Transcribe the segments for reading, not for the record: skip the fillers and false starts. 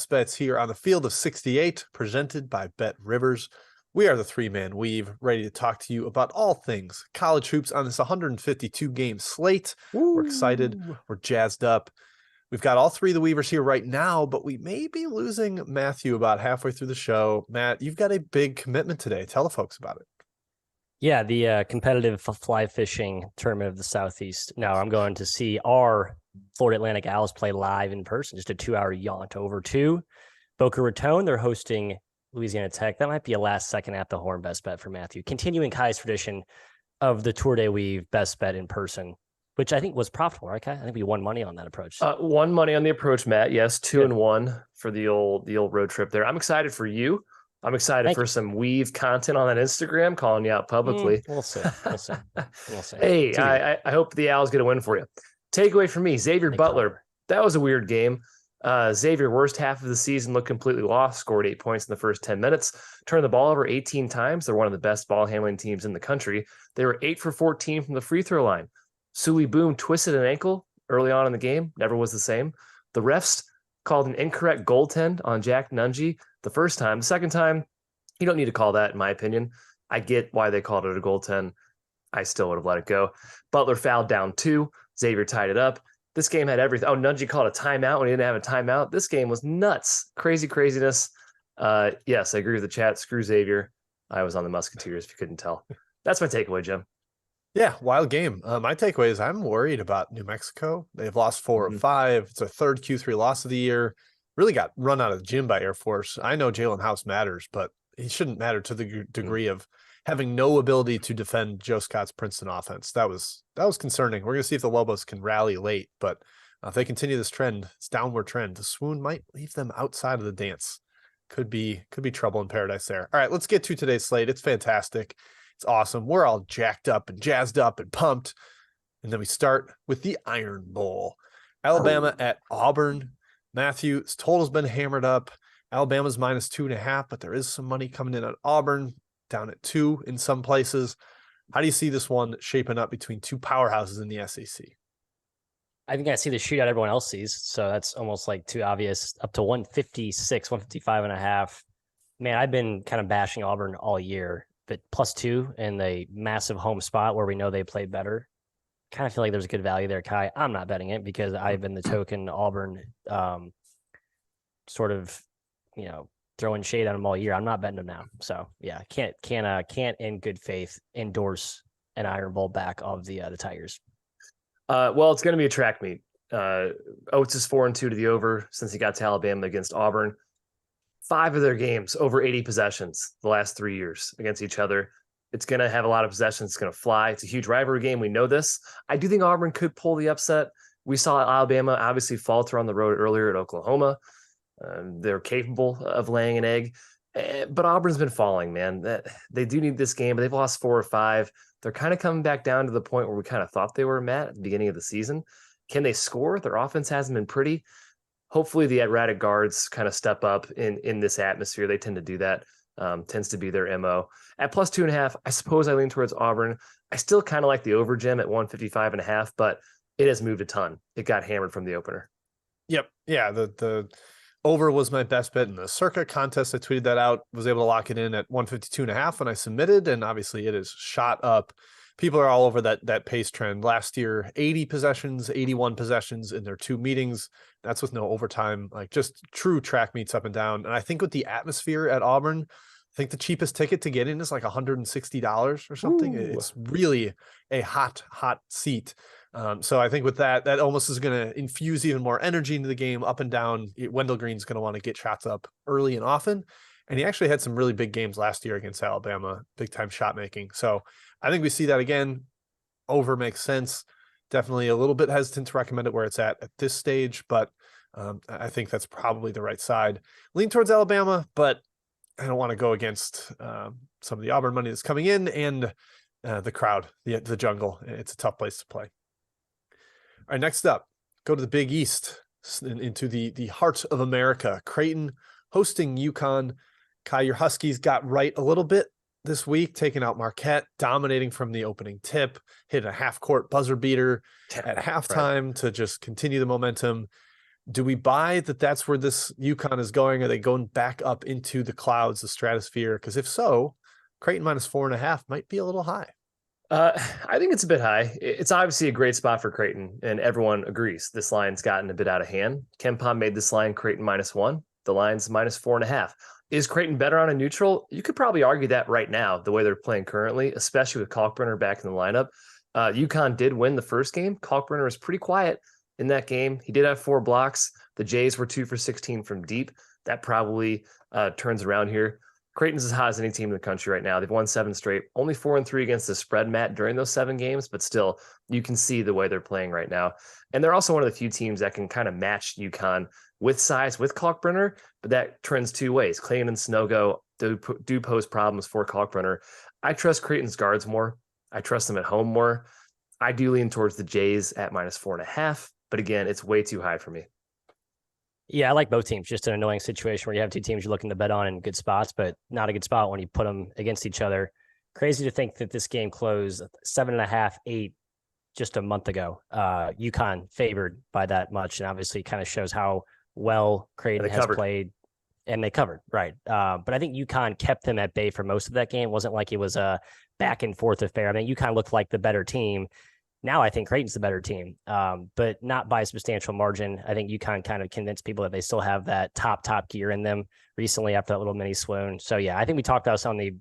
Bets here on the field of 68, presented by BetRivers. We are the three-man weave, ready to talk to you about all things college hoops on this 152-game slate. We're excited. We're jazzed up. We've got all three of the Weavers here right now, but we may be losing Matthew about halfway through the show. Matt, you've got a big commitment today. Tell the folks about it. Yeah, the competitive fly fishing tournament of the Southeast. Now I'm going to see our Florida Atlantic Owls play live in person, just a 2-hour jaunt over to Boca Raton. They're hosting Louisiana Tech. That might be a last second at the horn best bet for Matthew. Continuing Kai's tradition of the Tour de Weave best bet in person, which I think was profitable, right, Kai? I think we won money on that approach. Won money on the approach, Matt. Yes, 2-1 for the old road trip there. I'm excited for you. I'm excited for some Weave content on that Instagram, calling you out publicly. We'll see. Hey, I hope the Owls get a win for you. Takeaway for me, Xavier Butler. That was a weird game. Xavier, worst half of the season, looked completely lost, scored 8 points in the first 10 minutes, turned the ball over 18 times. They're one of the best ball handling teams in the country. They were 8 for 14 from the free throw line. Sully Boom twisted an ankle early on in the game, never was the same. The refs called an incorrect goaltend on Jack Nungy the first time. The second time, you don't need to call that, in my opinion. I get why they called it a goaltend. I still would have let it go. Butler fouled down 2. Xavier tied it up. This game had everything. Oh, Nungy called a timeout when he didn't have a timeout. This game was nuts. Craziness. Yes, I agree with the chat. Screw Xavier. I was on the Musketeers, if you couldn't tell. That's my takeaway, Jim. Yeah, wild game. My takeaway is I'm worried about New Mexico. They've lost 4 of 5. It's their third Q3 loss of the year. Really got run out of the gym by Air Force. I know Jalen House matters, but he shouldn't matter to the degree of having no ability to defend Joe Scott's Princeton offense. That was concerning. We're going to see if the Lobos can rally late, but if they continue this trend, this downward trend, the swoon might leave them outside of the dance. Could be trouble in paradise there. All right, let's get to today's slate. It's fantastic. It's awesome. We're all jacked up and jazzed up and pumped. And then we start with the Iron Bowl. Alabama at Auburn. Matthew's total's been hammered up. Alabama's minus 2.5, but there is some money coming in at Auburn, down at 2 in some places. How do you see this one shaping up between two powerhouses in the SEC? I think I see the shootout everyone else sees, so that's almost like too obvious. Up to 156, 155.5. Man, I've been kind of bashing Auburn all year, but +2 in the massive home spot where we know they play better. Kind of feel like there's good value there, Kai. I'm not betting it because I've been the token Auburn sort of, throwing shade on them all year. I'm not betting them now. So yeah, can't in good faith endorse an Iron Bowl back of the Tigers. Well, it's going to be a track meet. Oates is 4-2 to the over since he got to Alabama against Auburn. 5 of their games over 80 possessions the last 3 years against each other. It's going to have a lot of possessions. It's going to fly. It's a huge rivalry game. We know this. I do think Auburn could pull the upset. We saw Alabama obviously falter on the road earlier at Oklahoma. They're capable of laying an egg, but Auburn's been falling, man. They do need this game, but they've lost 4 or 5. They're kind of coming back down to the point where we kind of thought they were, Matt, at the beginning of the season. Can they score? Their offense hasn't been pretty. Hopefully the erratic guards kind of step up in this atmosphere. They tend to do that. Tends to be their MO. At +2.5, I suppose I lean towards Auburn. I still kind of like the over, Jim, at 155.5, but it has moved a ton. It got hammered from the opener. Yep. Yeah. The over was my best bet in the Circa contest. I tweeted that out, was able to lock it in at 152.5 when I submitted, and obviously it has shot up. People are all over that pace trend. Last year, 80 possessions, 81 possessions in their 2 meetings. That's with no overtime, like just true track meets up and down. And I think with the atmosphere at Auburn, I think the cheapest ticket to get in is like $160 or something. Ooh. It's really a hot seat. So I think with that almost is going to infuse even more energy into the game, up and down. Wendell Green's going to want to get shots up early and often. And he actually had some really big games last year against Alabama, big time shot making. So I think we see that again. Over makes sense. Definitely a little bit hesitant to recommend it where it's at this stage, but I think that's probably the right side. Lean towards Alabama, but I don't want to go against some of the Auburn money that's coming in and the crowd, the jungle. It's a tough place to play. All right, next up, go to the Big East, into the heart of America. Creighton hosting UConn. Kai, your Huskies got right a little bit this week, taking out Marquette, dominating from the opening tip, hit a half-court buzzer beater at halftime to just continue the momentum. Do we buy that that's where this UConn is going? Are they going back up into the clouds, the stratosphere? Because if so, Creighton -4.5 might be a little high. I think it's a bit high. It's obviously a great spot for Creighton, and everyone agrees this line's gotten a bit out of hand. KenPom made this line Creighton -1. The line's -4.5. Is Creighton better on a neutral? You could probably argue that right now, the way they're playing currently, especially with Kalkbrenner back in the lineup. UConn did win the first game. Kalkbrenner was pretty quiet in that game. He did have 4 blocks. The Jays were 2 for 16 from deep. That probably turns around here. Creighton's as hot as any team in the country right now. They've won 7 straight, only 4-3 against the spread, Matt, during those 7 games, but still, you can see the way they're playing right now. And they're also one of the few teams that can kind of match UConn with size with Kalkbrenner, but that trends 2 ways. Clayton and Snogo do pose problems for Kalkbrenner. I trust Creighton's guards more. I trust them at home more. I do lean towards the Jays at -4.5, but again, it's way too high for me. Yeah, I like both teams. Just an annoying situation where you have 2 teams you're looking to bet on in good spots, but not a good spot when you put them against each other. Crazy to think that this game closed 7.5, 8 just a month ago. UConn favored by that much, and obviously kind of shows how well Creighton has played. And they covered, right. But I think UConn kept them at bay for most of that game. It wasn't like it was a back and forth affair. I mean, UConn looked like the better team. Now I think Creighton's the better team, but not by a substantial margin. I think UConn kind of convinced people that they still have that top gear in them recently after that little mini swoon. So yeah, I think we talked about this on the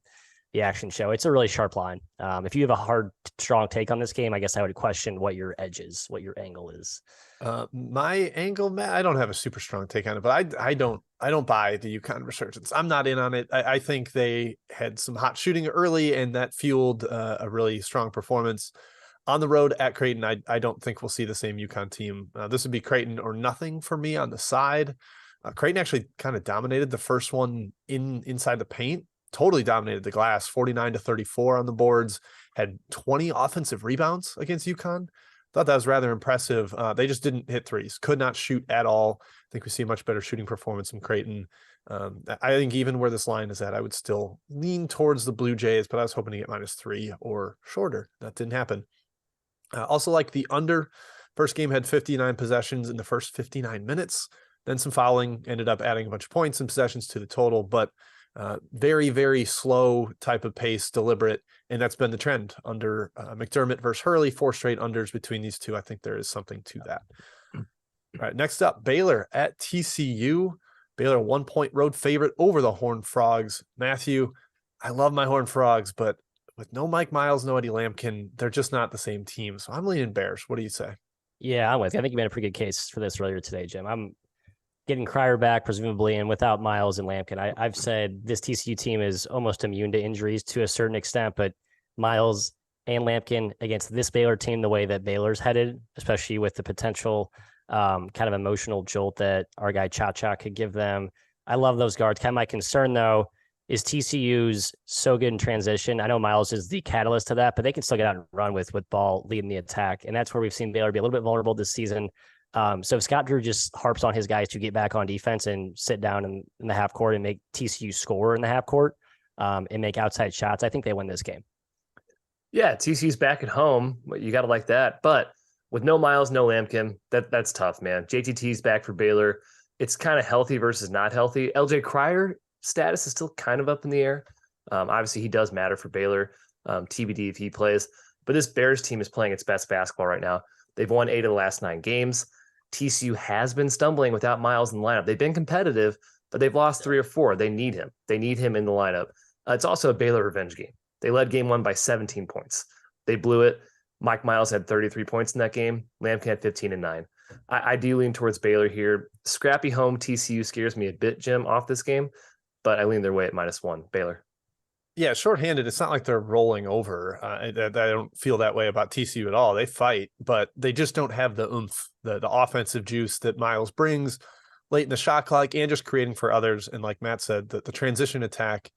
action show. It's a really sharp line. If you have a hard, strong take on this game, I guess I would question what your edge is, what your angle is. My angle, Matt, I don't have a super strong take on it, but I don't buy the UConn resurgence. I'm not in on it. I think they had some hot shooting early, and that fueled a really strong performance. On the road at Creighton, I don't think we'll see the same UConn team. This would be Creighton or nothing for me on the side. Creighton actually kind of dominated the first one inside the paint, totally dominated the glass, 49-34 on the boards, had 20 offensive rebounds against UConn. Thought that was rather impressive. They just didn't hit threes, could not shoot at all. I think we see a much better shooting performance from Creighton. I think even where this line is at, I would still lean towards the Blue Jays, but I was hoping to get -3 or shorter. That didn't happen. Also like the under. First game had 59 possessions in the first 59 minutes. Then some fouling ended up adding a bunch of points and possessions to the total, but very, very slow type of pace, deliberate. And that's been the trend under McDermott versus Hurley, 4 straight unders between these two. I think there is something to that. All right, next up, Baylor at TCU. Baylor 1-point road favorite over the Horned Frogs. Matthew, I love my Horned Frogs, but with no Mike Miles, no Eddie Lampkin, they're just not the same team. So I'm leaning Bears. What do you say? Yeah, I'm with you. I think you made a pretty good case for this earlier today, Jim. I'm getting Cryer back, presumably, and without Miles and Lampkin. I've said this TCU team is almost immune to injuries to a certain extent, but Miles and Lampkin against this Baylor team, the way that Baylor's headed, especially with the potential kind of emotional jolt that our guy Cha could give them. I love those guards. Kind of my concern, though, is TCU's so good in transition. I know Miles is the catalyst to that, but they can still get out and run with Ball leading the attack. And that's where we've seen Baylor be a little bit vulnerable this season. So if Scott Drew just harps on his guys to get back on defense and sit down in the half court and make TCU score in the half court and make outside shots, I think they win this game. Yeah, TCU's back at home. You got to like that. But with no Miles, no Lampkin, that's tough, man. JTT's back for Baylor. It's kind of healthy versus not healthy. LJ Cryer status is still kind of up in the air. Obviously, he does matter for Baylor, TBD if he plays. But this Bears team is playing its best basketball right now. They've won 8 of the last 9 games. TCU has been stumbling without Miles in the lineup. They've been competitive, but they've lost 3 or 4. They need him. They need him in the lineup. It's also a Baylor revenge game. They led game 1 by 17 points. They blew it. Mike Miles had 33 points in that game. Lampkin had 15 and 9. I do lean towards Baylor here. Scrappy home TCU scares me a bit, Jim, off this game, but I lean their way at -1. Baylor. Yeah, shorthanded. It's not like they're rolling over. I don't feel that way about TCU at all. They fight, but they just don't have the oomph, the offensive juice that Miles brings late in the shot clock and just creating for others. And like Matt said, the transition attack,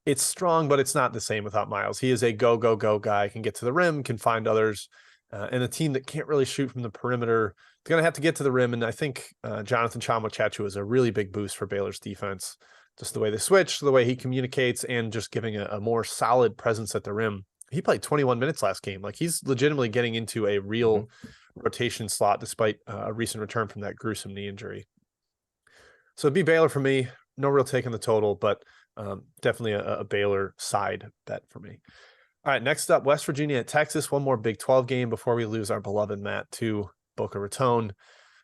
it's strong, but it's not the same without Miles. He is a go guy, can get to the rim, can find others. And a team that can't really shoot from the perimeter, they're going to have to get to the rim. And I think Jonathan Tchamwa-Tchatchoua is a really big boost for Baylor's defense. Just the way they switch, the way he communicates, and just giving a more solid presence at the rim. he played 21 minutes last game. Like he's legitimately getting into a real rotation slot despite a recent return from that gruesome knee injury. So it'd be Baylor for me. No real take on the total, but definitely a Baylor side bet for me. All right, next up, West Virginia at Texas. One more Big 12 game before we lose our beloved Matt to Boca Raton.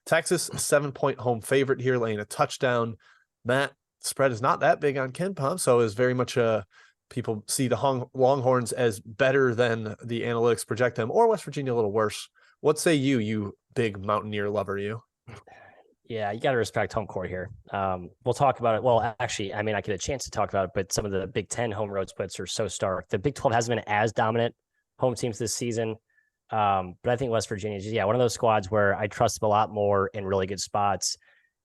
Texas, a 7-point home favorite here, laying a touchdown. Matt, spread is not that big on KenPom, so is very much people see the Longhorns as better than the analytics project them, or West Virginia a little worse. What say you big Mountaineer lover, you? Yeah, you got to respect home court here. We'll talk about it. Well, actually, I mean, I get a chance to talk about it, but some of the Big Ten home road splits are so stark. The Big 12 hasn't been as dominant home teams this season. But I think West Virginia is, one of those squads where I trust them a lot more in really good spots.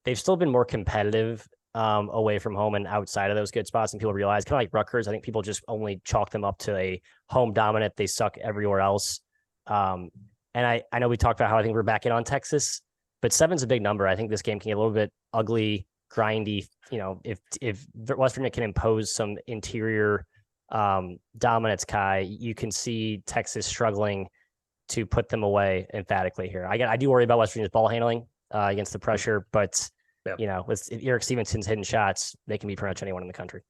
They've still been more competitive away from home and outside of those good spots. And people realize, kind of like Rutgers, I think people just only chalk them up to a home dominant. They suck everywhere else. And I know we talked about how I think we're back in on Texas, but 7's a big number. I think this game can get a little bit ugly, grindy. If West Virginia can impose some interior dominance, Kai, you can see Texas struggling to put them away emphatically here. I do worry about West Virginia's ball handling against the pressure, but with Eric Stevenson's hidden shots, they can be pretty much anyone in the country.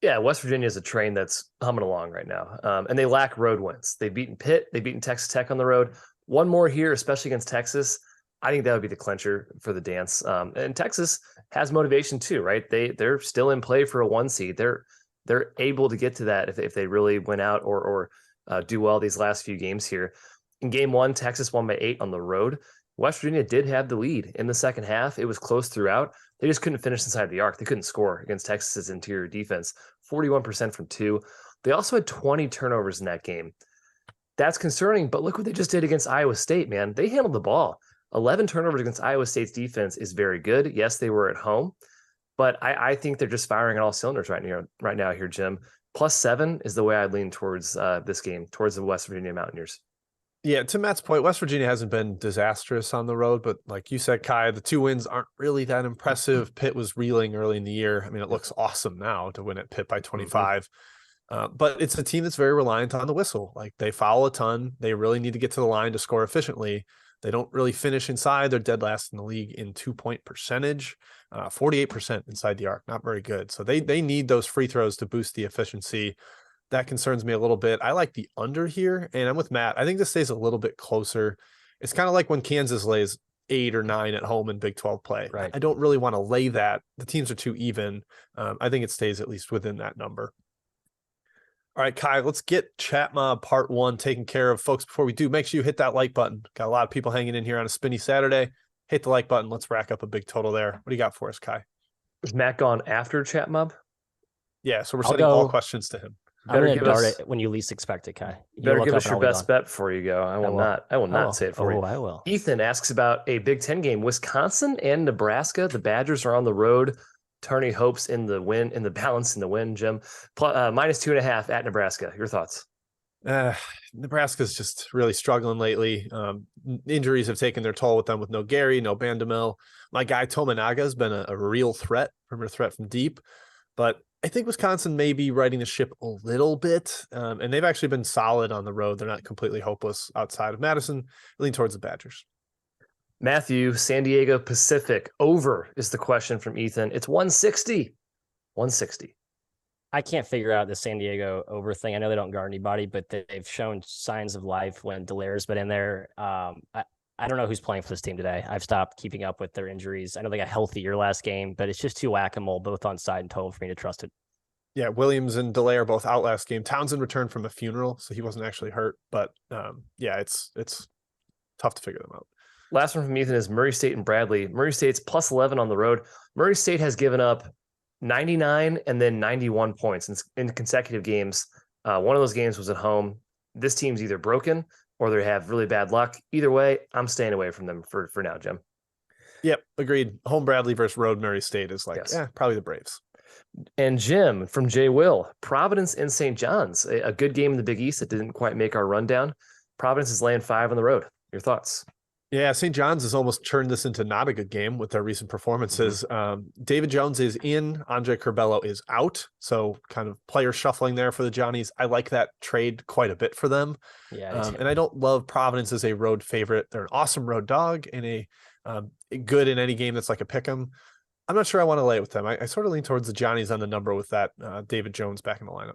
Yeah, West Virginia is a train that's humming along right now, and they lack road wins. They've beaten Pitt, they've beaten Texas Tech on the road. One more here, especially against Texas. I think that would be the clincher for the dance. And Texas has motivation too, right? They're still in play for a 1 seed. They're able to get to that if they really win out or do well these last few games here. In game 1, Texas won by 8 on the road. West Virginia did have the lead in the second half. It was close throughout. They just couldn't finish inside the arc. They couldn't score against Texas's interior defense. 41% from 2. They also had 20 turnovers in that game. That's concerning, but look what they just did against Iowa State, man. They handled the ball. 11 turnovers against Iowa State's defense is very good. Yes, they were at home, but I think they're just firing on all cylinders right now here, Jim. +7 is the way I'd lean towards this game, towards the West Virginia Mountaineers. Yeah, to Matt's point, West Virginia hasn't been disastrous on the road, but like you said, Kai, the 2 wins aren't really that impressive. Pitt was reeling early in the year. I mean, it looks awesome now to win at Pitt by 25. But it's a team that's very reliant on the whistle. Like they foul a ton. They really need to get to the line to score efficiently. They don't really finish inside. They're dead last in the league in 2-point percentage, 48% inside the arc. Not very good. So they need those free throws to boost the efficiency. That concerns me a little bit. I like the under here, and I'm with Matt. I think this stays a little bit closer. It's kind of like when Kansas lays 8 or 9 at home in Big 12 play. Right. I don't really want to lay that. The teams are too even. I think it stays at least within that number. All right, Kai, let's get Chat Mob Part 1 taken care of. Folks, before we do, make sure you hit that like button. Got a lot of people hanging in here on a spinny Saturday. Hit the like button. Let's rack up a big total there. What do you got for us, Kai? Is Matt gone after Chat Mob? Yeah, so we're sending all questions to him. I'm going to dart it when you least expect it, Kai. Better give us your best bet before you go. I will not say it for you. I will. Ethan asks about a Big Ten game. Wisconsin and Nebraska. The Badgers are on the road. Turning hopes in the win, in the balance in the win, Jim. -2.5 at Nebraska. Your thoughts? Nebraska's just really struggling lately. Injuries have taken their toll with them with no Gary, no Bandamel. My guy Tominaga has been a real threat from deep, but I think Wisconsin may be riding the ship a little bit, and they've actually been solid on the road. They're not completely hopeless outside of Madison. Lean towards the Badgers. Matthew, San Diego Pacific over is the question from Ethan. It's 160. 160. I can't figure out the San Diego over thing. I know they don't guard anybody, but they've shown signs of life when Delaire's been in there. I don't know who's playing for this team today. I've stopped keeping up with their injuries. I know they got healthier last game, but it's just too whack-a-mole, both on side and total, for me to trust it. Yeah, Williams and Delaire are both out last game. Townsend returned from a funeral, so he wasn't actually hurt. But it's tough to figure them out. Last one from Ethan is Murray State and Bradley. Murray State's +11 on the road. Murray State has given up 99 and then 91 points in consecutive games. One of those games was at home. This team's either broken or they have really bad luck. Either way, I'm staying away from them for now, Jim. Yep, agreed. Home Bradley versus road Murray State is probably the Braves. And Jim from J. Will, Providence and St. John's, a good game in the Big East that didn't quite make our rundown. Providence is laying 5 on the road. Your thoughts? Yeah, St. John's has almost turned this into not a good game with their recent performances. David Jones is in, Andre Curbelo is out. So kind of player shuffling there for the Johnnies. I like that trade quite a bit for them. Yeah, And I don't love Providence as a road favorite. They're an awesome road dog and a good in any game that's like a pick 'em. I'm not sure I want to lay it with them. I sort of lean towards the Johnnies on the number with that David Jones back in the lineup.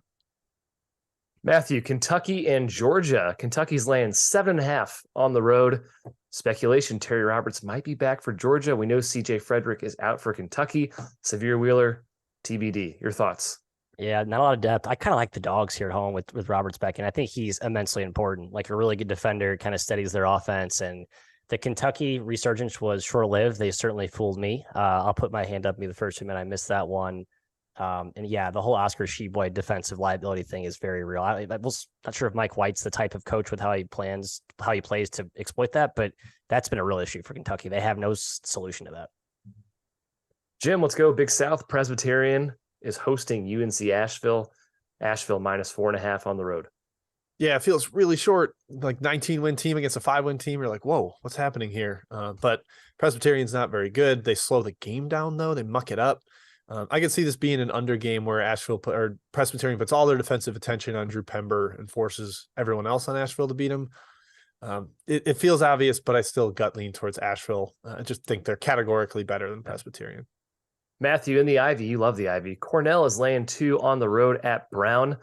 Matthew, Kentucky and Georgia. Kentucky's laying 7.5 on the road. Speculation, Terry Roberts might be back for Georgia. We know CJ Frederick is out for Kentucky. Severe Wheeler, TBD. Your thoughts? Yeah, not a lot of depth. I kind of like the dogs here at home with Roberts back in. I think he's immensely important, like a really good defender, kind of steadies their offense. And the Kentucky resurgence was short-lived. They certainly fooled me. I'll put my hand up, be the first to admit I missed that one. And yeah, the whole Oscar Sheboy defensive liability thing is very real. I was not sure if Mike White's the type of coach with how he plays to exploit that, but that's been a real issue for Kentucky. They have no solution to that. Jim, let's go Big South. Presbyterian is hosting UNC Asheville. Asheville -4.5 on the road. Yeah, it feels really short, like 19-win team against a 5-win team. You're like, whoa, what's happening here? But Presbyterian's not very good. They slow the game down, though. They muck it up. I could see this being an under game where or Presbyterian puts all their defensive attention on Drew Pember and forces everyone else on Asheville to beat him. It feels obvious, but I still gut lean towards Asheville. I just think they're categorically better than Presbyterian. Matthew, in the Ivy, you love the Ivy. Cornell is laying 2 on the road at Brown.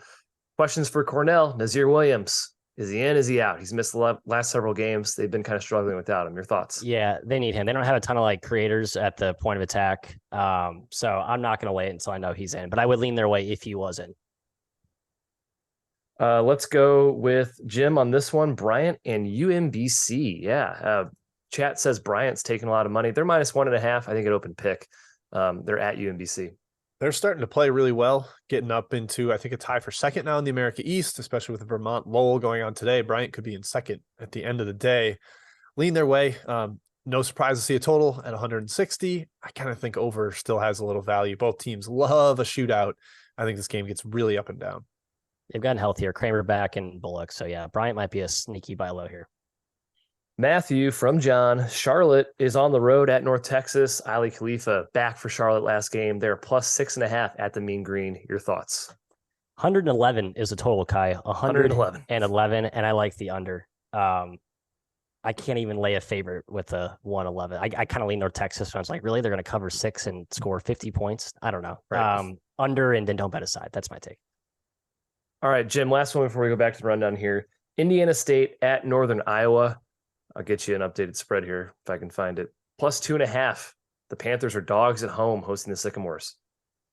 Questions for Cornell. Nazir Williams. Is he in? Is he out? He's missed the last several games. They've been kind of struggling without him. Your thoughts? Yeah, they need him. They don't have a ton of like creators at the point of attack. So I'm not going to wait until I know he's in, but I would lean their way if he was in. Let's go with Jim on this one. Bryant and UMBC. Yeah. Chat says Bryant's taking a lot of money. They're -1.5. I think it open pick. They're at UMBC. They're starting to play really well, getting up into, I think, a tie for second now in the America East, especially with the Vermont Lowell going on today. Bryant could be in second at the end of the day. Lean their way. No surprise to see a total at 160. I kind of think over still has a little value. Both teams love a shootout. I think this game gets really up and down. They've gotten healthier. Kramer back and Bullock. So yeah, Bryant might be a sneaky buy low here. Matthew from John. Charlotte is on the road at North Texas. Ali Khalifa back for Charlotte last game. They're +6.5 at the Mean Green. Your thoughts? 111 is a total, Kai. 111. And I like the under. I can't even lay a favorite with a 111. I kind of lean North Texas. So I was like, really? They're going to cover 6 and score 50 points? I don't know. Right. Under and then don't bet aside. That's my take. All right, Jim, last one before we go back to the rundown here. Indiana State at Northern Iowa. I'll get you an updated spread here if I can find it. +2.5. The Panthers are dogs at home hosting the Sycamores.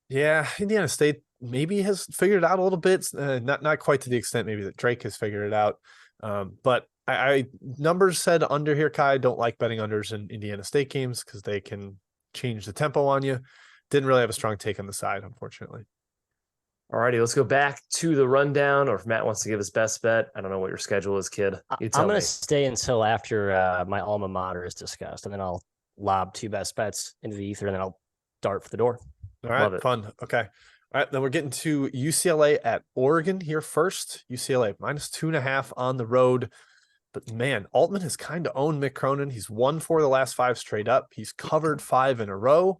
Yeah, Indiana State maybe has figured it out a little bit. Not quite to the extent maybe that Drake has figured it out. But I numbers said under here, Kai. Don't like betting unders in Indiana State games because they can change the tempo on you. Didn't really have a strong take on the side, unfortunately. All righty, let's go back to the rundown, or if Matt wants to give his best bet. I don't know what your schedule is, kid. I'm going to stay until after my alma mater is discussed, and then I'll lob 2 best bets into the ether, and then I'll dart for the door. All right, fun. Okay. All right, then we're getting to UCLA at Oregon here first. UCLA -2.5 on the road. But man, Altman has kind of owned Mick Cronin. He's won 4 of the last 5 straight up. He's covered 5 in a row.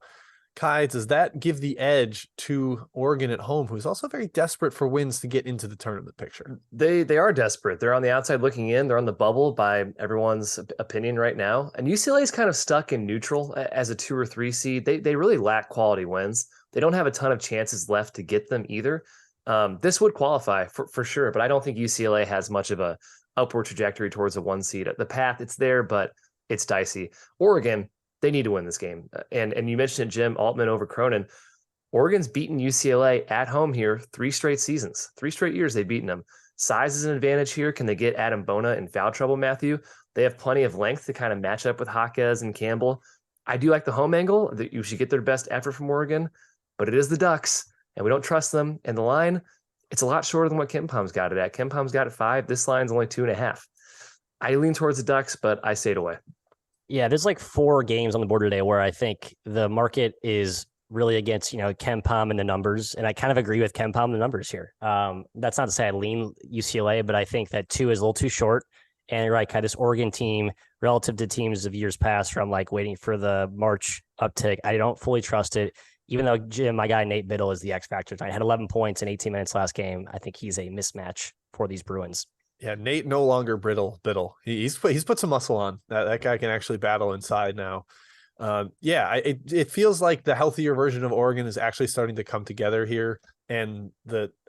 Kai, does that give the edge to Oregon at home, who's also very desperate for wins to get into the tournament picture? They are desperate. They're on the outside looking in. They're on the bubble by everyone's opinion right now. And UCLA is kind of stuck in neutral as a 2 or 3 seed. They really lack quality wins. They don't have a ton of chances left to get them either. This would qualify for sure, but I don't think UCLA has much of a upward trajectory towards a 1 seed. The path, it's there, but it's dicey. Oregon, they need to win this game. And you mentioned it, Jim, Altman over Cronin. Oregon's beaten UCLA at home here 3 straight seasons. 3 straight years they've beaten them. Size is an advantage here. Can they get Adam Bona in foul trouble, Matthew? They have plenty of length to kind of match up with Jaquez and Campbell. I do like the home angle that you should get their best effort from Oregon, but it is the Ducks, and we don't trust them. And the line, it's a lot shorter than what KenPom's got it at. KenPom's got it 5. This line's only 2.5. I lean towards the Ducks, but I stayed away. Yeah, there's like 4 games on the board today where I think the market is really against, KenPom and the numbers. And I kind of agree with KenPom and the numbers here. That's not to say I lean UCLA, but I think that 2 is a little too short. And you're right, Kai, this Oregon team, relative to teams of years past, from like waiting for the March uptick, I don't fully trust it. Even though Jim, my guy Nate Biddle, is the X factor tonight, had 11 points in 18 minutes last game. I think he's a mismatch for these Bruins. Yeah, Nate no longer Biddle. He's put some muscle on. That guy can actually battle inside now. It feels like the healthier version of Oregon is actually starting to come together here. And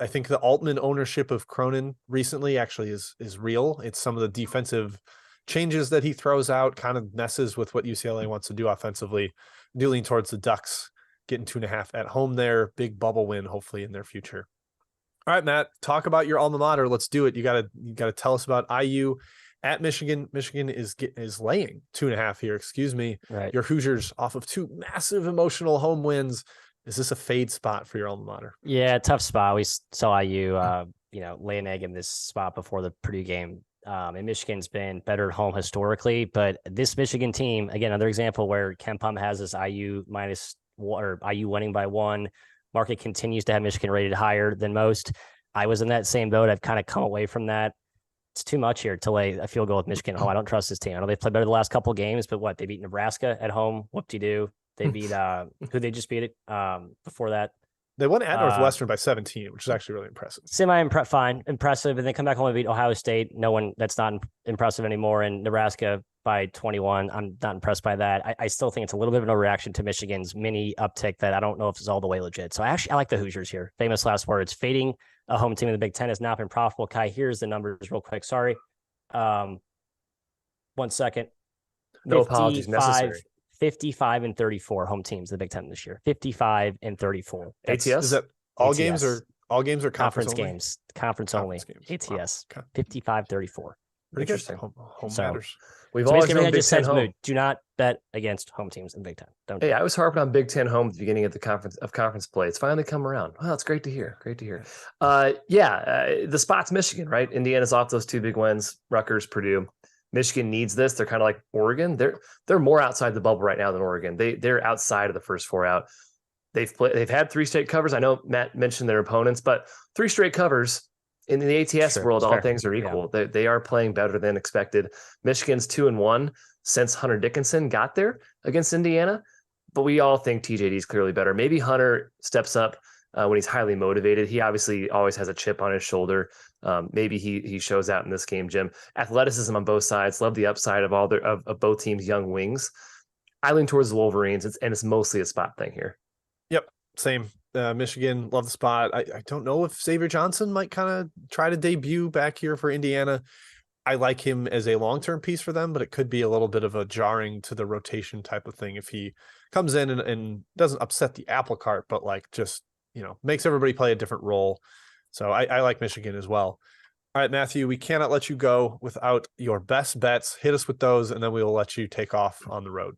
I think the Altman ownership of Cronin recently actually is real. It's some of the defensive changes that he throws out kind of messes with what UCLA wants to do offensively, dealing towards the Ducks, getting 2.5 at home there. Big bubble win, hopefully, in their future. All right, Matt, talk about your alma mater. Let's do it. You gotta tell us about IU at Michigan. Michigan is laying 2.5 here. Excuse me. Right. Your Hoosiers off of 2 massive emotional home wins. Is this a fade spot for your alma mater? Yeah, tough spot. We saw IU, lay an egg in this spot before the Purdue game. And Michigan's been better at home historically, but this Michigan team, again, another example where KenPom has this IU minus or IU winning by 1. Market continues to have Michigan rated higher than most. I was in that same boat. I've kind of come away from that. It's too much here to lay a field goal with Michigan at home. I don't trust this team. I know they've played better the last couple of games, but what? They beat Nebraska at home. Whoop-de-doo. They beat who they just beat it before that. They won at Northwestern by 17, which is actually really impressive. Impressive. And they come back home and beat Ohio State. That's not impressive anymore. And Nebraska by 21. I'm not impressed by that. I still think it's a little bit of a reaction to Michigan's mini uptick that I don't know if it's all the way legit. So I like the Hoosiers here. Famous last words. Fading a home team in the Big Ten has not been profitable. Kai, here's the numbers real quick. Sorry. 1 second. No apologies necessary. 55 and 34 home teams in the Big Ten this year. 55 and 34. ATS? Is that all ATS. games or conference only? games? Conference only. Games. ATS. Wow. Okay. 55-34. Pretty Interesting. good. Home So, matters. We've So always basically, known I Big just Ten said, home. do not bet against home teams in the Big Ten. Don't do Hey, it. I was harping on Big Ten home at the beginning of the conference play. It's finally come around. Well, it's great to hear. The spot's Michigan, right? Indiana's off those 2 big wins. Rutgers, Purdue. Michigan needs this. They're kind of like Oregon. They're more outside the bubble right now than Oregon. They're outside of the first 4 out. They've had 3 straight covers. I know Matt mentioned their opponents, but 3 straight covers in the ATS world, all things are equal. Yeah. They are playing better than expected. Michigan's 2-1 since Hunter Dickinson got there against Indiana, but we all think TJD is clearly better. Maybe Hunter steps up when he's highly motivated. He obviously always has a chip on his shoulder. Maybe he shows out in this game, Jim. Athleticism on both sides. Love the upside of of both teams' young wings. I lean towards the Wolverines, and it's mostly a spot thing here. Yep, same. Michigan, love the spot. I don't know if Xavier Johnson might kind of try to debut back here for Indiana. I like him as a long-term piece for them, but it could be a little bit of a jarring to the rotation type of thing if he comes in and doesn't upset the apple cart, but like just, makes everybody play a different role. So I like Michigan as well. All right, Matthew, we cannot let you go without your best bets. Hit us with those, and then we will let you take off on the road.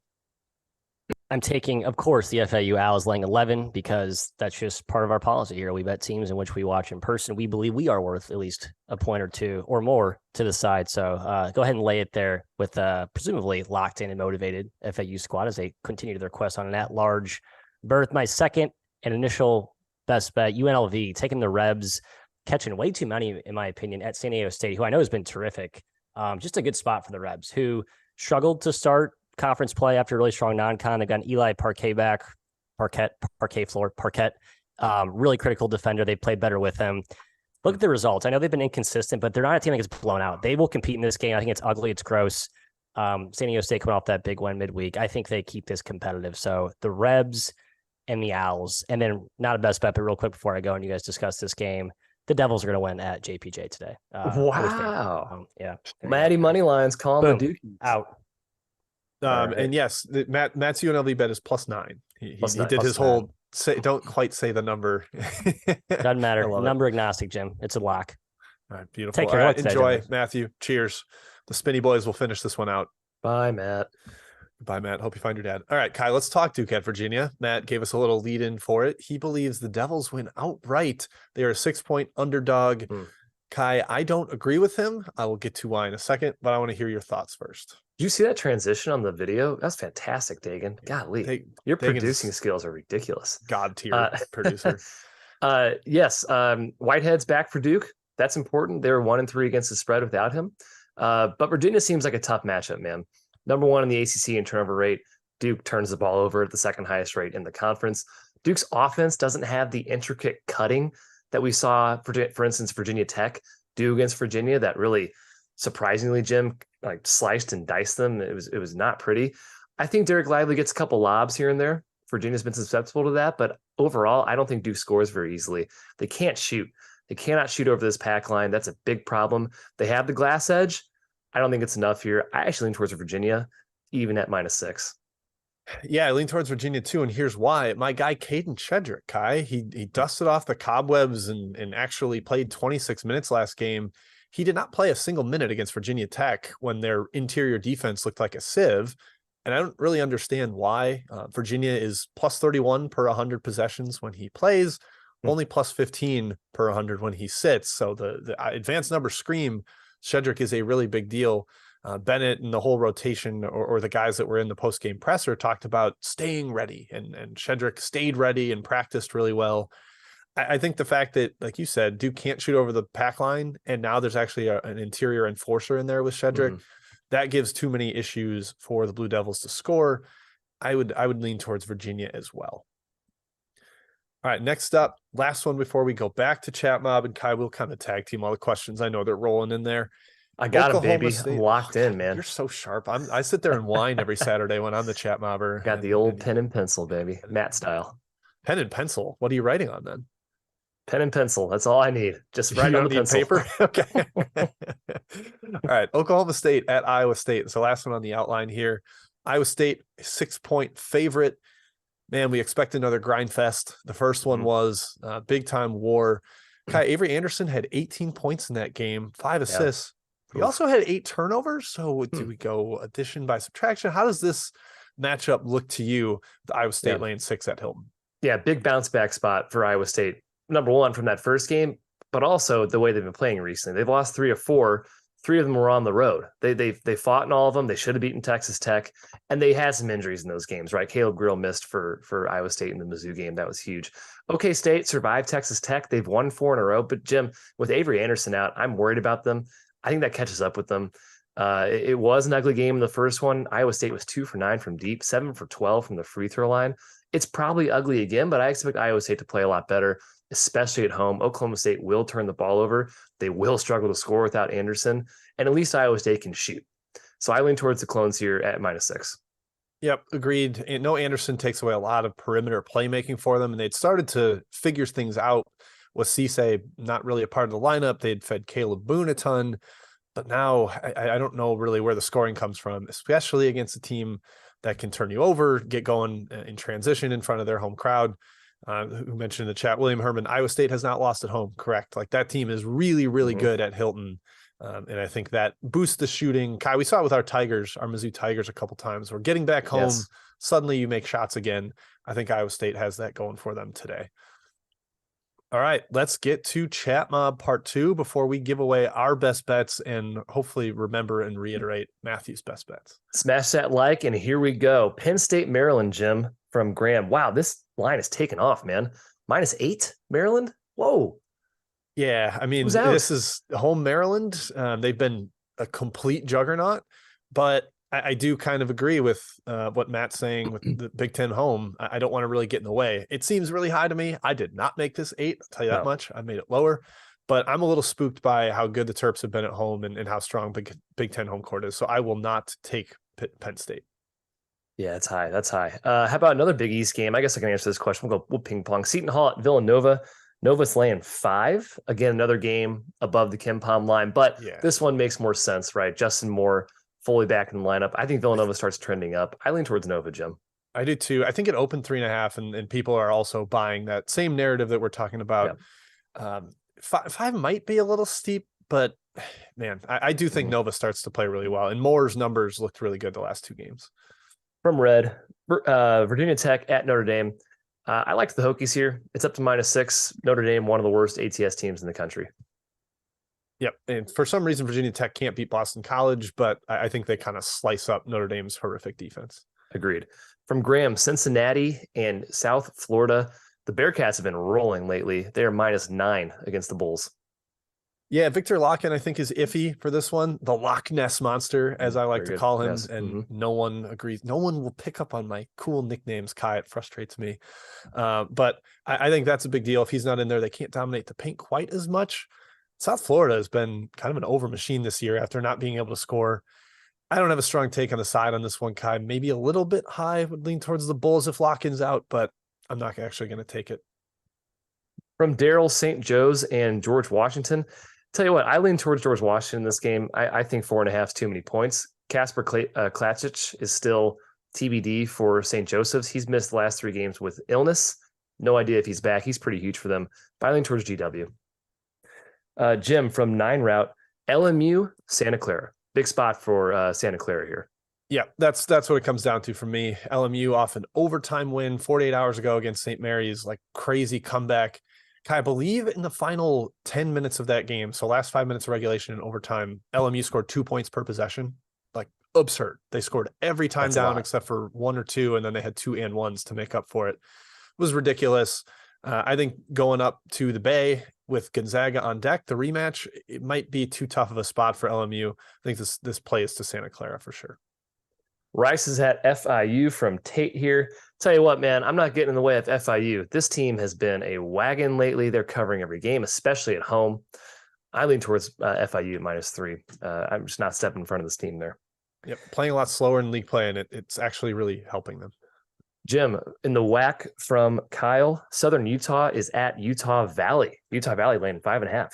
I'm taking, of course, the FAU Owls laying 11 because that's just part of our policy here. We bet teams in which we watch in person. We believe we are worth at least a point or 2 or more to the side. So go ahead and lay it there with presumably locked in and motivated FAU squad as they continue their quest on an at-large berth. My second and initial best bet, UNLV, taking the Rebs, catching way too many, in my opinion, at San Diego State, who I know has been terrific. Just a good spot for the Rebs, who struggled to start conference play after a really strong non-con. They've got Eli Parquet back, Parquet, really critical defender. They played better with him. Look at the results. I know they've been inconsistent, but they're not a team that gets blown out. They will compete in this game. I think it's ugly. It's gross. San Diego State coming off that big win midweek. I think they keep this competitive. So the Rebs and the Owls, and then not a best bet, but real quick before I go and you guys discuss this game, the Devils are going to win at JPJ today. Wow. Yeah. Maddie money lines calling the Dukies out. Right. And yes, Matt's UNLV bet is +9. He did his whole don't quite say the number. Doesn't matter. Number agnostic, Jim. It's a lock. All right, beautiful. Take care. All right, enjoy, Matthew. Cheers. The Spinny Boys will finish this one out. Bye, Matt. Goodbye, Matt. Hope you find your dad. All right, Kai, let's talk Duke at Virginia. Matt gave us a little lead in for it. He believes the Devils win outright. They are a 6-point underdog. Kai, I don't agree with him. I will get to why in a second, but I want to hear your thoughts first. Did you see that transition on the video? That's fantastic, Dagan. Golly, your producing skills are ridiculous. God tier producer. Yes. Whitehead's back for Duke. That's important. They were 1-3 against the spread without him. But Virginia seems like a tough matchup, man. Number one in the ACC in turnover rate. Duke turns the ball over at the second highest rate in the conference. Duke's offense doesn't have the intricate cutting that we saw, for instance, Virginia Tech do against Virginia. That really, surprisingly, Jim, like sliced and diced them. It was not pretty. I think Derek Lively gets a couple lobs here and there. Virginia's been susceptible to that, but overall, I don't think Duke scores very easily. They can't shoot. They cannot shoot over this pack line. That's a big problem. They have the glass edge. I don't think it's enough here. I actually lean towards Virginia, even at -6. Yeah, I lean towards Virginia too, and here's why. My guy Caden Shedrick, Kai, he dusted off the cobwebs and actually played 26 minutes last game. He did not play a single minute against Virginia Tech when their interior defense looked like a sieve, and I don't really understand why. Virginia is +31 per 100 possessions when he plays, only +15 per 100 when he sits. So the advanced numbers scream Shedrick is a really big deal. Bennett and the whole rotation or the guys that were in the post-game presser talked about staying ready, and Shedrick stayed ready and practiced really well. I think the fact that, like you said, Duke can't shoot over the pack line, and now there's actually an interior enforcer in there with Shedrick, that gives too many issues for the Blue Devils to score. I would lean towards Virginia as well. All right, next up, last one before we go back to Chat Mob, and Kai will kind of tag team all the questions. I know they're rolling in there. I got him, Oklahoma baby. State. I'm locked in, man. You're so sharp. I sit there and whine every Saturday when I'm the chat mobber. Got the old pen and pencil, baby. Matt style. Pen and pencil. What are you writing on then? Pen and pencil. That's all I need. Just write on the pencil. Paper. Okay. All right. Oklahoma State at Iowa State. It's the last one on the outline here. Iowa State, 6-point favorite. Man, we expect another grind fest. The first one was big time war. Kai, Avery Anderson had 18 points in that game, 5 assists. He also had 8 turnovers. So do we go addition by subtraction? How does this matchup look to you? The Iowa State laying 6 at Hilton. Yeah, big bounce back spot for Iowa State. Number one from that first game, but also the way they've been playing recently. They've lost 3 of 4. 3 of them were on the road. They fought in all of them. They should have beaten Texas Tech, and they had some injuries in those games, right? Caleb Grill missed for Iowa State in the Mizzou game. That was huge. OK State survived Texas Tech. They've won 4 in a row, but Jim, with Avery Anderson out, I'm worried about them. I think that catches up with them. It was an ugly game in the first one. Iowa State was 2 for 9 from deep, 7 for 12 from the free throw line. It's probably ugly again, but I expect Iowa State to play a lot better, especially at home. Oklahoma State will turn the ball over. They will struggle to score without Anderson, and at least Iowa State can shoot. So I lean towards the Clones here at -6. Yep, agreed. And no, Anderson takes away a lot of perimeter playmaking for them, and they'd started to figure things out with Cisse not really a part of the lineup. They'd fed Caleb Boone a ton, but now I don't know really where the scoring comes from, especially against a team that can turn you over, get going in transition in front of their home crowd. Who mentioned in the chat, William Herman, Iowa State has not lost at home, correct? Like that team is really, really good at Hilton. And I think that boosts the shooting. Kai, we saw it with our Tigers, our Mizzou Tigers a couple times. We're getting back home. Yes. Suddenly you make shots again. I think Iowa State has that going for them today. All right, let's get to Chat Mob Part 2 before we give away our best bets and hopefully remember and reiterate Matthew's best bets. Smash that like, and here we go. Penn State, Maryland, Jim, from Graham. Wow, this line is taken off, man. -8, Maryland? Whoa. Yeah, I mean, this is home Maryland. They've been a complete juggernaut, but I do kind of agree with what Matt's saying with the Big Ten home. I don't want to really get in the way. It seems really high to me. I did not make this 8. I'll tell you that much. I made it lower, but I'm a little spooked by how good the Terps have been at home and how strong Big Ten home court is. So I will not take Penn State. Yeah, it's high. That's high. How about another Big East game? I guess I can answer this question. We'll ping pong. Seton Hall at Villanova. Nova's laying 5. Again, another game above the KenPom line, but this one makes more sense, right? Justin Moore fully back in the lineup. I think Villanova starts trending up. I lean towards Nova, Jim. I do too. I think it opened 3.5, and people are also buying that same narrative that we're talking about. Yeah. 5 might be a little steep, but man, I do think Nova starts to play really well, and Moore's numbers looked really good the last 2 games. From Red, Virginia Tech at Notre Dame. I liked the Hokies here. It's up to -6. Notre Dame, one of the worst ATS teams in the country. Yep. And for some reason, Virginia Tech can't beat Boston College, but I think they kind of slice up Notre Dame's horrific defense. Agreed. From Graham, Cincinnati and South Florida, the Bearcats have been rolling lately. They are -9 against the Bulls. Yeah, Victor Locken, I think, is iffy for this one. The Loch Ness Monster, as I like Very to good. call him. Yes. And no one agrees. No one will pick up on my cool nicknames, Kai. It frustrates me. But I think that's a big deal. If he's not in there, they can't dominate the paint quite as much. South Florida has been kind of an over machine this year after not being able to score. I don't have a strong take on the side on this one, Kai. Maybe a little bit high, would lean towards the Bulls if Locken's out, but I'm not actually going to take it. From Daryl St. Joe's and George Washington. Tell you what, I lean towards George Washington in this game. I think 4.5 is too many points. Kasper Klacic is still TBD for St. Joseph's. He's missed the last 3 games with illness. No idea if he's back. He's pretty huge for them. But I lean towards GW. Jim from 9 Route, LMU, Santa Clara. Big spot for Santa Clara here. Yeah, that's what it comes down to for me. LMU off an overtime win 48 hours ago against St. Mary's, like crazy comeback. I believe in the final 10 minutes of that game, so last 5 minutes of regulation and overtime, LMU scored 2 points per possession. Like absurd. They scored every time down except for 1 or 2, and then they had 2 and 1s to make up for it. It was ridiculous. I think going up to the Bay with Gonzaga on deck, the rematch, it might be too tough of a spot for LMU. I think this plays to Santa Clara for sure. Rice is at FIU from Tate here. Tell you what, man, I'm not getting in the way of FIU. This team has been a wagon lately. They're covering every game, especially at home. I lean towards FIU -3. I'm just not stepping in front of this team there. Yep, playing a lot slower in league play, and it's actually really helping them. Jim, in the WAC from Kyle, Southern Utah is at Utah Valley. Utah Valley laying 5.5.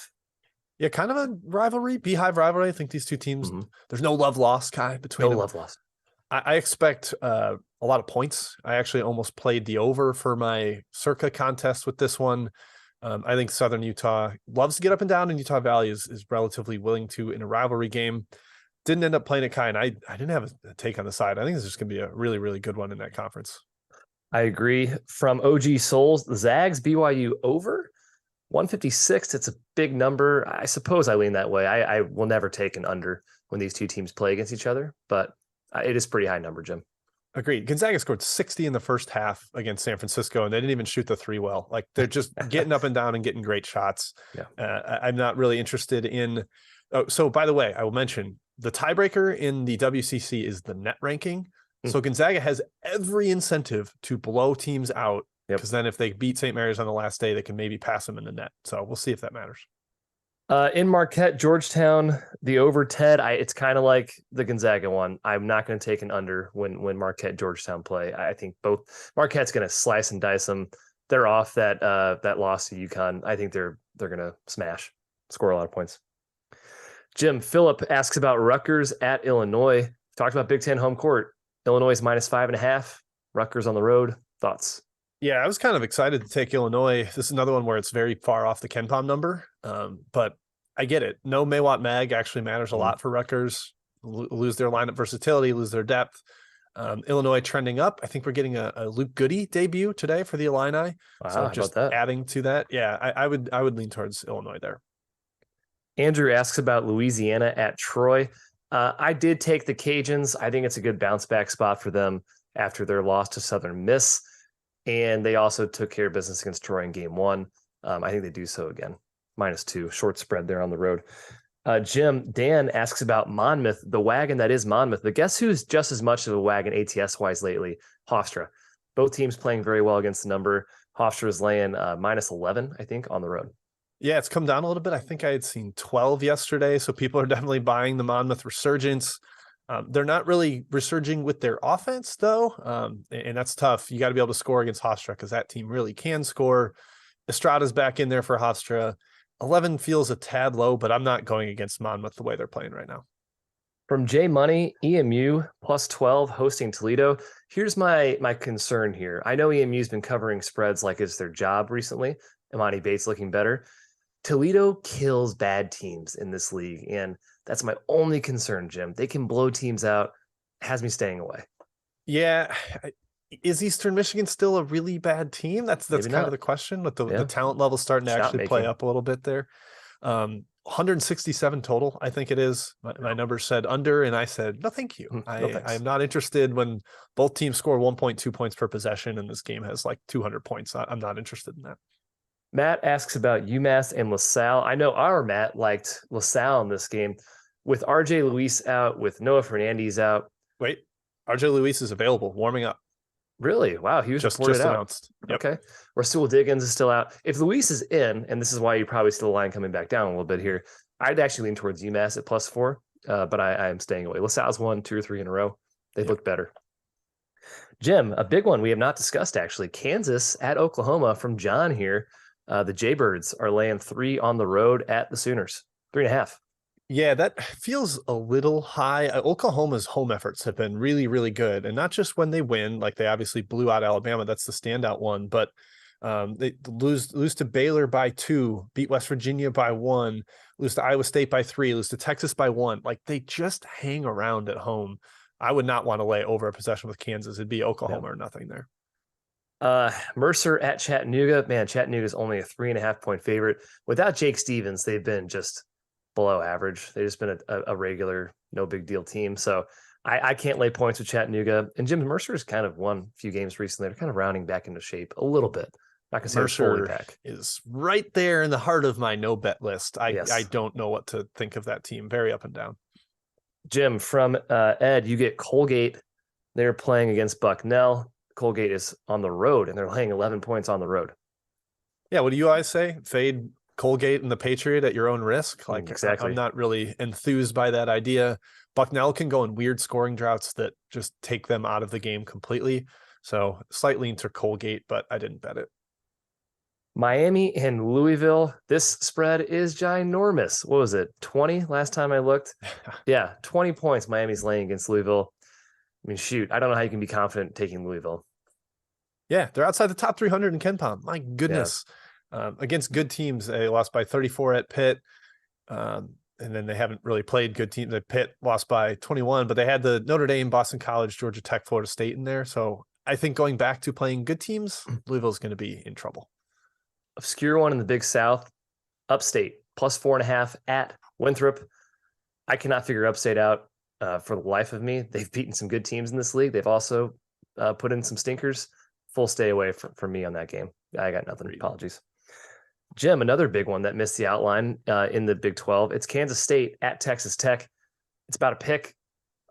Yeah, kind of a rivalry, beehive rivalry. I think these two teams, there's no love lost, Kai, between them. No love lost. I expect a lot of points. I actually almost played the over for my Circa contest with this one. I think Southern Utah loves to get up and down, and Utah Valley is relatively willing to in a rivalry game. Didn't end up playing it, Kai, and I didn't have a take on the side. I think this is going to be a really, really good one in that conference. I agree. From OG Souls, the Zags, BYU over 156. It's a big number. I suppose I lean that way. I will never take an under when these two teams play against each other, but it is pretty high number, Jim. Agreed. Gonzaga scored 60 in the first half against San Francisco, and they didn't even shoot the 3 well. Like they're just getting up and down and getting great shots. Yeah. I'm not really interested in. Oh, so by the way, I will mention the tiebreaker in the WCC is the net ranking. So Gonzaga has every incentive to blow teams out because then if they beat St. Mary's on the last day, they can maybe pass them in the net. So we'll see if that matters. In Marquette, Georgetown, the over Ted, it's kind of like the Gonzaga one. I'm not going to take an under when Marquette, Georgetown play. I think both Marquette's going to slice and dice them. They're off that loss to UConn. I think they're going to smash, score a lot of points. Jim Phillip asks about Rutgers at Illinois. Talked about Big Ten home court. Illinois is -5.5. Rutgers on the road. Thoughts? Yeah, I was kind of excited to take Illinois. This is another one where it's very far off the KenPom number, but I get it. No Maywat Mag actually matters a lot for Rutgers. Lose their lineup versatility, lose their depth. Illinois trending up. I think we're getting a Luke Goody debut today for the Illini. Wow, so just adding to that. Yeah, I would lean towards Illinois there. Andrew asks about Louisiana at Troy. I did take the Cajuns. I think it's a good bounce back spot for them after their loss to Southern Miss. And they also took care of business against Troy in game 1. I think they do so again. -2, short spread there on the road. Jim, Dan asks about Monmouth, the wagon that is Monmouth. But guess who's just as much of a wagon ATS-wise lately? Hofstra. Both teams playing very well against the number. Hofstra is laying -11, I think, on the road. Yeah, it's come down a little bit. I think I had seen 12 yesterday, so people are definitely buying the Monmouth resurgence. They're not really resurging with their offense, though, and that's tough. You got to be able to score against Hofstra because that team really can score. Estrada's back in there for Hofstra. 11 feels a tad low, but I'm not going against Monmouth the way they're playing right now. From J Money, EMU +12 hosting Toledo. Here's my concern here. I know EMU's been covering spreads like it's their job recently. Imani Bates looking better. Toledo kills bad teams in this league, and that's my only concern, Jim. They can blow teams out. Has me staying away. Yeah. Is Eastern Michigan still a really bad team? That's kind of the question with the talent level starting to actually play up a little bit there. 167 total, I think it is. My number said under, and I said, no, thank you. I am not interested when both teams score 1.2 points per possession, and this game has like 200 points. I'm not interested in that. Matt asks about UMass and LaSalle. I know our Matt liked LaSalle in this game. With RJ Luis out, with Noah Fernandez out. Wait, RJ Luis is available, warming up. Really? Wow, he was reported out. Announced. Yep. Okay. Rasul Diggins is still out. If Luis is in, and this is why you probably see the line coming back down a little bit here, I'd actually lean towards UMass at +4, but I am staying away. LaSalle's won 2 or 3 in a row. They look better. Jim, a big one we have not discussed, actually. Kansas at Oklahoma from John here. The Jaybirds are laying 3 on the road at the Sooners, 3.5. Yeah, that feels a little high. Oklahoma's home efforts have been really, really good. And not just when they win, like they obviously blew out Alabama. That's the standout one. But they lose to Baylor by 2, beat West Virginia by 1, lose to Iowa State by 3, lose to Texas by 1. Like they just hang around at home. I would not want to lay over a possession with Kansas. It'd be Oklahoma or nothing there. Mercer at Chattanooga. Man, Chattanooga's only a 3.5 point favorite. Without Jake Stevens, they've been just below average. They've just been a regular, no big deal team. So I can't lay points with Chattanooga. And Jim Mercer's kind of won a few games recently. They're kind of rounding back into shape a little bit. Not gonna say fully back. Is right there in the heart of my no bet list. I don't know what to think of that team. Very up and down. Jim, from Ed, you get Colgate. They're playing against Bucknell. Colgate is on the road, and they're laying 11 points on the road. Yeah, what do you guys say? Fade Colgate and the Patriot at your own risk? Like, exactly. I'm not really enthused by that idea. Bucknell can go in weird scoring droughts that just take them out of the game completely. So slight lean to Colgate, but I didn't bet it. Miami and Louisville. This spread is ginormous. What was it? 20 last time I looked? Yeah, 20 points Miami's laying against Louisville. I mean, shoot, I don't know how you can be confident taking Louisville. Yeah, they're outside the top 300 in KenPom. My goodness. Yeah. Against good teams, they lost by 34 at Pitt. And then they haven't really played good teams. The Pitt lost by 21, but they had the Notre Dame, Boston College, Georgia Tech, Florida State in there. So I think going back to playing good teams, Louisville's going to be in trouble. Obscure one in the Big South, Upstate, +4.5 at Winthrop. I cannot figure Upstate out for the life of me. They've beaten some good teams in this league. They've also put in some stinkers. Full stay away from me on that game. I got nothing. Apologies. Jim, another big one that missed the outline in the Big 12. It's Kansas State at Texas Tech. It's about a pick.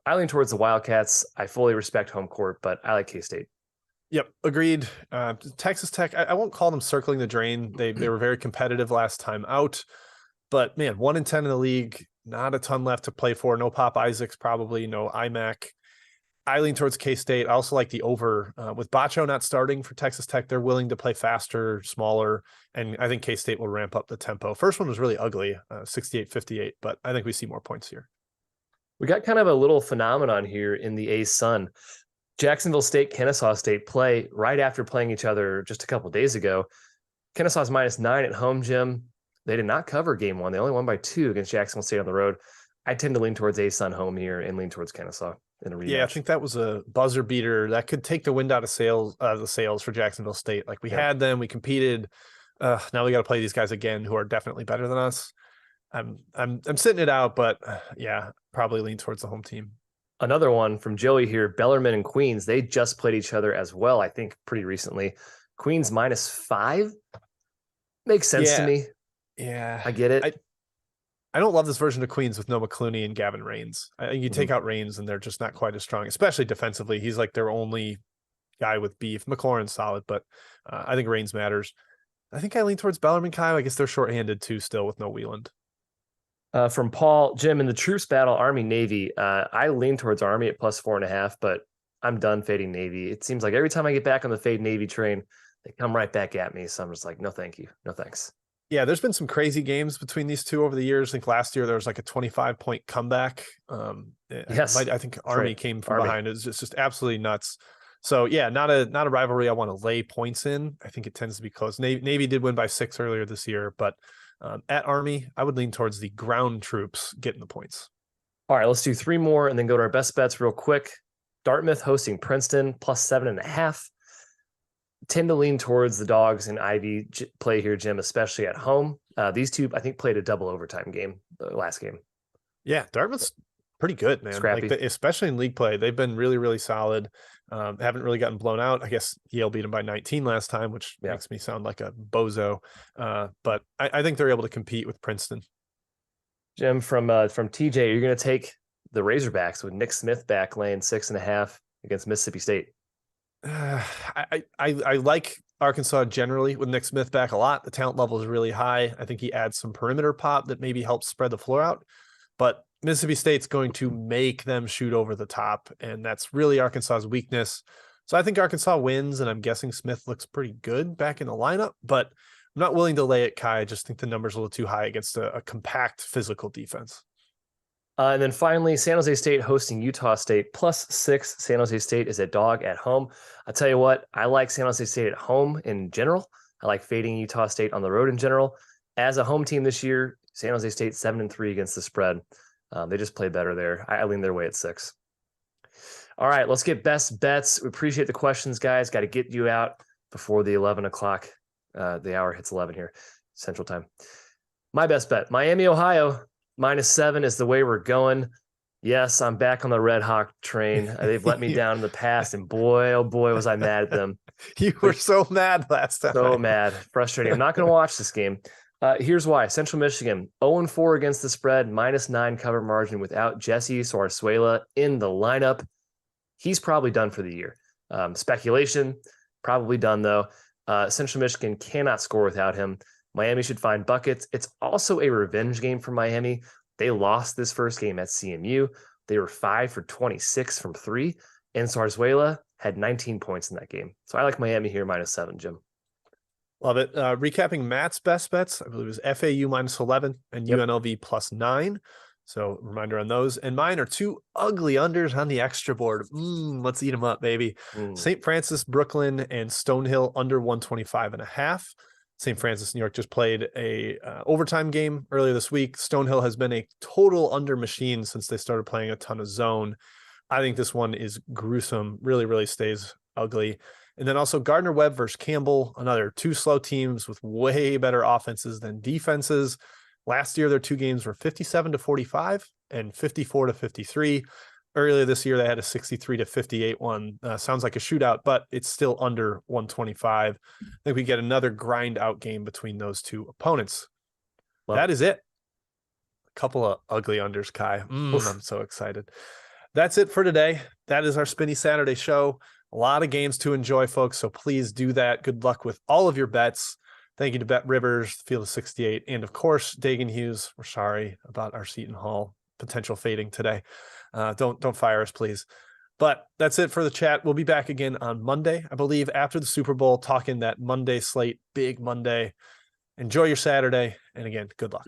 I lean towards the Wildcats. I fully respect home court, but I like K-State. Yep, agreed. Texas Tech, I won't call them circling the drain. They were very competitive last time out, but man, 1-10 in the league, not a ton left to play for. No Pop Isaacs, probably no IMAC. I lean towards K-State. I also like the over with Bacho not starting for Texas Tech. They're willing to play faster, smaller, and I think K-State will ramp up the tempo. First one was really ugly, 68-58, but I think we see more points here. We got kind of a little phenomenon here in the A-Sun. Jacksonville State, Kennesaw State play right after playing each other just a couple of days ago. Kennesaw's -9 at home, Jim. They did not cover game 1. They only won by 2 against Jacksonville State on the road. I tend to lean towards A-Sun home here and lean towards Kennesaw in a rematch. Yeah, I think that was a buzzer beater that could take the wind out of the sails for Jacksonville State. Like we had them, we competed. Now we got to play these guys again who are definitely better than us. I'm sitting it out, but yeah, probably lean towards the home team. Another one from Joey here, Bellarmine and Queens. They just played each other as well, I think, pretty recently. Queens -5 makes sense to me. Yeah, I get it. I don't love this version of Queens with no McClooney and Gavin Rains. I think you take out Rains and they're just not quite as strong, especially defensively. He's like their only guy with beef. McLaurin's solid, but I think Rains matters. I think I lean towards Bellarmine, Kyle. I guess they're shorthanded too still with no Wieland. From Paul, Jim, in the troops battle, Army-Navy, I lean towards Army at +4.5, but I'm done fading Navy. It seems like every time I get back on the fade Navy train, they come right back at me. So I'm just like, no, thank you. No, thanks. Yeah, there's been some crazy games between these two over the years. I think last year there was like a 25-point comeback. Yes, I think Army came from behind. It's just absolutely nuts. So yeah, not a rivalry I want to lay points in. I think it tends to be close. Navy did win by 6 earlier this year, but at Army, I would lean towards the ground troops getting the points. All right, let's do 3 more and then go to our best bets real quick. Dartmouth hosting Princeton +7.5. Tend to lean towards the Dogs and Ivy play here, Jim, especially at home. These two, I think, played a double overtime game, the last game. Yeah, Dartmouth's pretty good, man. Scrappy. Like especially in league play, they've been really, really solid. Haven't really gotten blown out. I guess Yale beat them by 19 last time, which makes me sound like a bozo. But I think they're able to compete with Princeton. Jim, from TJ, you're going to take the Razorbacks with Nick Smith back laying 6.5 against Mississippi State. I like Arkansas generally with Nick Smith back a lot. The talent level is really high. I think he adds some perimeter pop that maybe helps spread the floor out. But Mississippi State's going to make them shoot over the top, and that's really Arkansas's weakness. So I think Arkansas wins, and I'm guessing Smith looks pretty good back in the lineup, but I'm not willing to lay it, Kai. I just think the number's a little too high against a compact physical defense. And then finally, San Jose State hosting Utah State +6. San Jose State is a dog at home. I'll tell you what, I like San Jose State at home in general. I like fading Utah State on the road in general. As a home team this year, San Jose State 7-3 against the spread. They just play better there. I lean their way at 6. All right, let's get best bets. We appreciate the questions, guys. Got to get you out before the 11 o'clock. The hour hits 11 here, Central Time. My best bet, Miami, Ohio. -7 is the way we're going. Yes, I'm back on the Red Hawk train. They've let me down in the past, and boy, oh boy, was I mad at them. You were so mad last time. So mad. Frustrating. I'm not going to watch this game. Here's why. Central Michigan, 0-4 against the spread, -9 cover margin without Jesse Sorsuela in the lineup. He's probably done for the year. Speculation, probably done, though. Central Michigan cannot score without him. Miami should find buckets. It's also a revenge game for Miami. They lost this first game at CMU. They were 5 for 26 from 3, and Zarzuela had 19 points in that game. So I like Miami here -7, Jim. Love it. Recapping Matt's best bets, I believe it was FAU -11 and UNLV +9. So reminder on those. And mine are 2 ugly unders on the extra board. Let's eat them up, baby. St. Francis, Brooklyn, and Stonehill under 125.5. St. Francis, New York just played a overtime game earlier this week. Stonehill has been a total under machine since they started playing a ton of zone. I think this one is gruesome, really, really stays ugly. And then also Gardner-Webb versus Campbell, another 2 slow teams with way better offenses than defenses. Last year, their 2 games were 57-45 and 54-53. Earlier this year, they had a 63-58 one. Sounds like a shootout, but it's still under 125. I think we get another grind out game between those 2 opponents. That is it. A couple of ugly unders, Kai. I'm so excited. That's it for today. That is our Spinny Saturday show. A lot of games to enjoy, folks, so please do that. Good luck with all of your bets. Thank you to BetRivers, Field of 68, and of course, Dagan Hughes. We're sorry about our Seton Hall potential fading today. Don't fire us, please. But that's it for the chat. We'll be back again on Monday, I believe, after the Super Bowl, talking that Monday slate, big Monday. Enjoy your Saturday. And again, good luck.